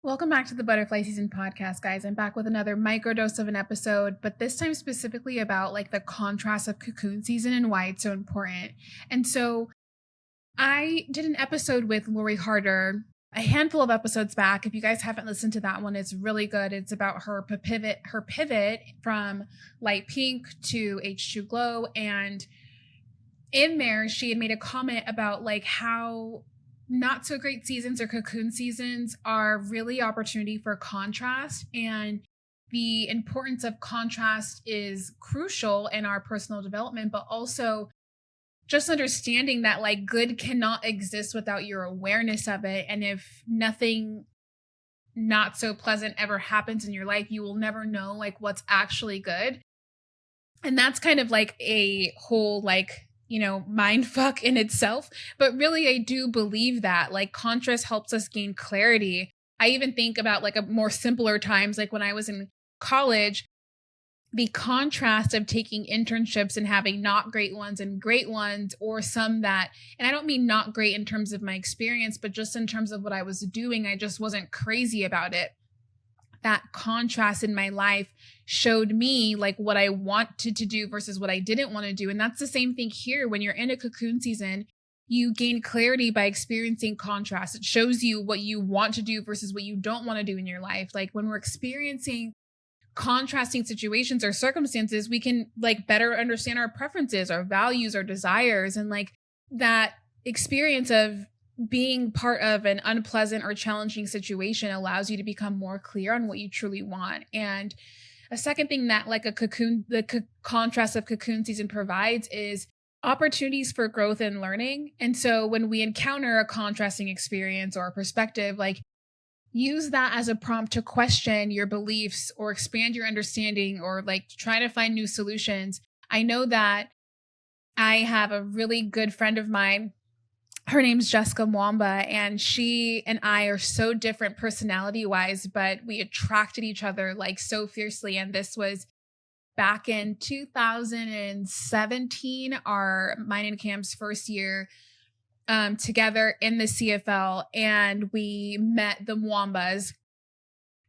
Welcome back to the Butterfly Season podcast, guys. I'm back with another microdose of an episode, but this time specifically about like the contrast of Cocoon season and why it's so important. And so I did an episode with Lori Harder a handful of episodes back. If you guys haven't listened to that one, it's really good. It's about her pivot from light pink to H2 glow. And in there, she had made a comment about like how not so great seasons or cocoon seasons are really opportunity for contrast, and the importance of contrast is crucial in our personal development, but also just understanding that like good cannot exist without your awareness of it. And if nothing not so pleasant ever happens in your life, you will never know like what's actually good. And that's kind of like a whole mind fuck in itself. But really, I do believe that like contrast helps us gain clarity. I even think about like a more simpler times, like when I was in college, the contrast of taking internships and having not great ones and great ones, or some that, and I don't mean not great in terms of my experience, but just in terms of what I was doing, I just wasn't crazy about it. That contrast in my life showed me like what I wanted to do versus what I didn't want to do. And that's the same thing here. When you're in a cocoon season, you gain clarity by experiencing contrast. It shows you what you want to do versus what you don't want to do in your life. Like when we're experiencing contrasting situations or circumstances, we can like better understand our preferences, our values, our desires, and like that experience of being part of an unpleasant or challenging situation allows you to become more clear on what you truly want. And a second thing that like contrast of cocoon season provides is opportunities for growth and learning. And so when we encounter a contrasting experience or a perspective, like use that as a prompt to question your beliefs or expand your understanding or like try to find new solutions. I know that I have a really good friend of mine. Her name's Jessica Mwamba, and she and I are so different personality wise, but we attracted each other like so fiercely. And this was back in 2017, mine and Cam's first year together in the CFL. And we met the Mwambas,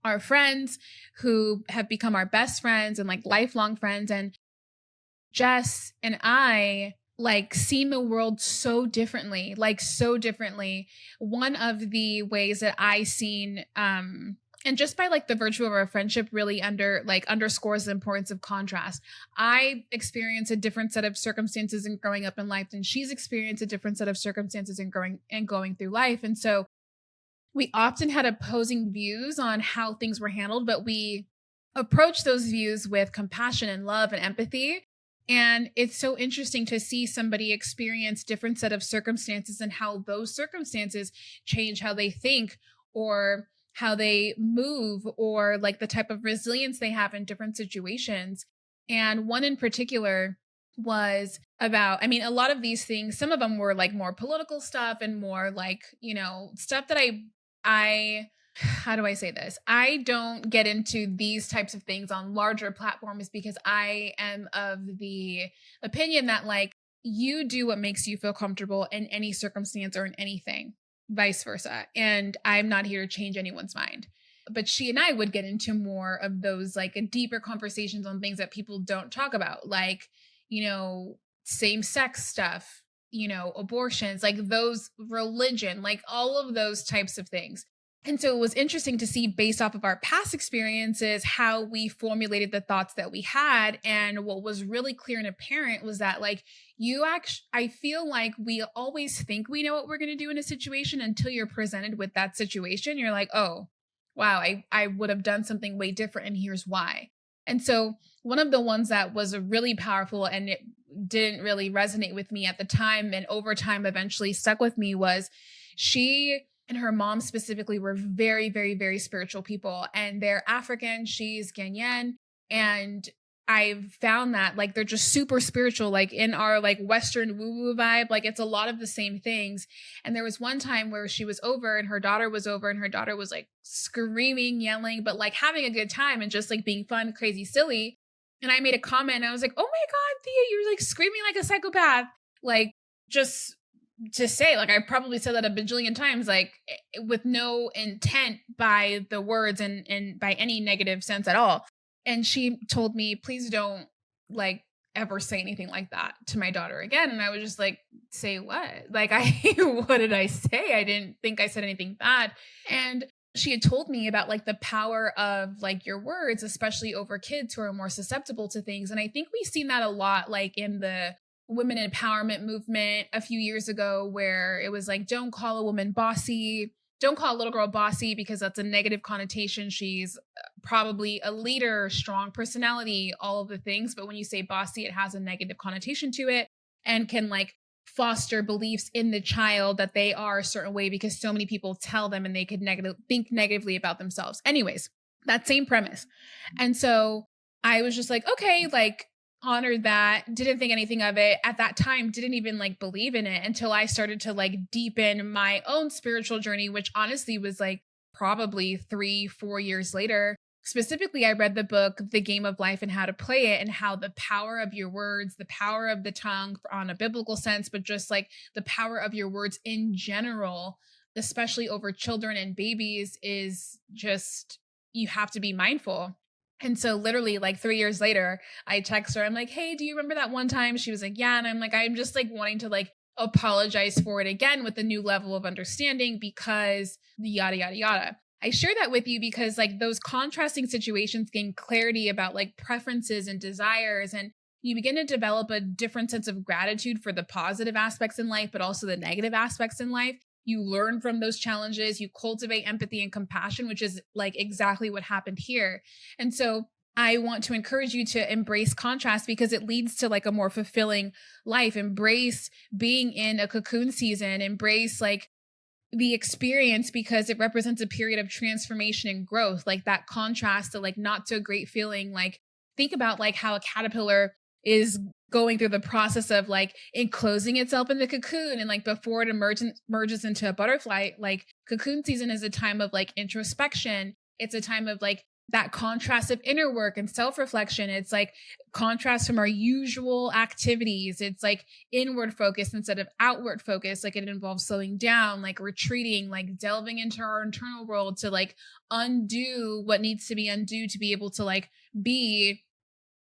our friends who have become our best friends and like lifelong friends. And Jess and I like seen the world so differently. One of the ways that I seen, and just by like the virtue of our friendship really underscores the importance of contrast. I experienced a different set of circumstances in growing up in life than she's experienced a different set of circumstances in going through life. And so we often had opposing views on how things were handled, but we approached those views with compassion and love and empathy. And it's so interesting to see somebody experience different set of circumstances and how those circumstances change how they think or how they move or like the type of resilience they have in different situations. And one in particular was about, I mean, a lot of these things, some of them were like more political stuff and more like, stuff that how do I say this? I don't get into these types of things on larger platforms because I am of the opinion that like you do what makes you feel comfortable in any circumstance or in anything, vice versa. And I'm not here to change anyone's mind. But she and I would get into more of those like deeper conversations on things that people don't talk about, like, same-sex stuff, abortions, like those, religion, like all of those types of things. And so it was interesting to see based off of our past experiences, how we formulated the thoughts that we had. And what was really clear and apparent was that like I feel like we always think we know what we're going to do in a situation until you're presented with that situation. You're like, oh, wow, I would have done something way different. And here's why. And so one of the ones that was really powerful and it didn't really resonate with me at the time and over time eventually stuck with me was she and her mom specifically were very, very, very spiritual people. And they're African. She's Ghanaian. And I've found that like they're just super spiritual, like in our like Western woo-woo vibe. Like it's a lot of the same things. And there was one time where she was over and her daughter was over and her daughter was like screaming, yelling, but like having a good time and just like being fun, crazy, silly. And I made a comment and I was like, oh my God, Thea, you're like screaming like a psychopath. Like just to say, like, I probably said that a bajillion times, like with no intent by the words and by any negative sense at all. And she told me, please don't like ever say anything like that to my daughter again. And I was just like, say what? Like, what did I say? I didn't think I said anything bad. And she had told me about like the power of like your words, especially over kids who are more susceptible to things. And I think we've seen that a lot, like in the women empowerment movement a few years ago, where it was like, don't call a woman bossy. Don't call a little girl bossy because that's a negative connotation. She's probably a leader, strong personality, all of the things. But when you say bossy, it has a negative connotation to it and can like foster beliefs in the child that they are a certain way because so many people tell them and they could think negatively about themselves. Anyways, that same premise. And so I was just like, okay, like honored that, didn't think anything of it at that time, didn't even like believe in it until I started to like deepen my own spiritual journey, which honestly was like probably 3-4 years later. Specifically, I read the book, The Game of Life and How to Play It, and how the power of your words, the power of the tongue on a biblical sense, but just like the power of your words in general, especially over children and babies, is just, you have to be mindful. And so literally like 3 years later, I text her, I'm like, hey, do you remember that one time? She was like, yeah. And I'm like, I'm just like wanting to like apologize for it again with a new level of understanding because yada, yada, yada. I share that with you because like those contrasting situations gain clarity about like preferences and desires, and you begin to develop a different sense of gratitude for the positive aspects in life, but also the negative aspects in life. You learn from those challenges, you cultivate empathy and compassion, which is like exactly what happened here. And so I want to encourage you to embrace contrast because it leads to like a more fulfilling life. Embrace being in a cocoon season, embrace like the experience because it represents a period of transformation and growth, like that contrast to like not so great feeling. Like think about like how a caterpillar is going through the process of like enclosing itself in the cocoon, and like before it merges into a butterfly. Like cocoon season is a time of like introspection. It's a time of like that contrast of inner work and self-reflection. It's like contrast from our usual activities. It's like inward focus instead of outward focus. Like it involves slowing down, like retreating, like delving into our internal world to like undo what needs to be undone to be able to like be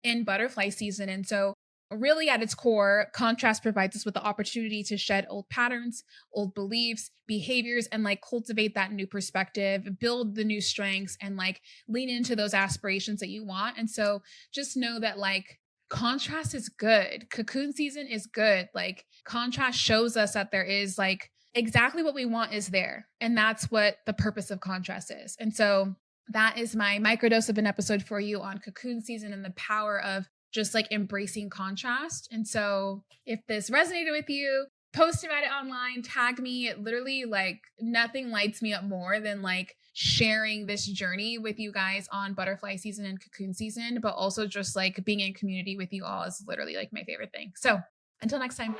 in butterfly season. And so really at its core, contrast provides us with the opportunity to shed old patterns, old beliefs, behaviors, and like cultivate that new perspective, build the new strengths, and like lean into those aspirations that you want. And so just know that like contrast is good. Cocoon season is good. Like contrast shows us that there is like exactly what we want is there. And that's what the purpose of contrast is. And so that is my microdose of an episode for you on cocoon season and the power of just like embracing contrast. And so if this resonated with you, post about it online, tag me. It literally like nothing lights me up more than like sharing this journey with you guys on butterfly season and cocoon season, but also just like being in community with you all is literally like my favorite thing. So until next time.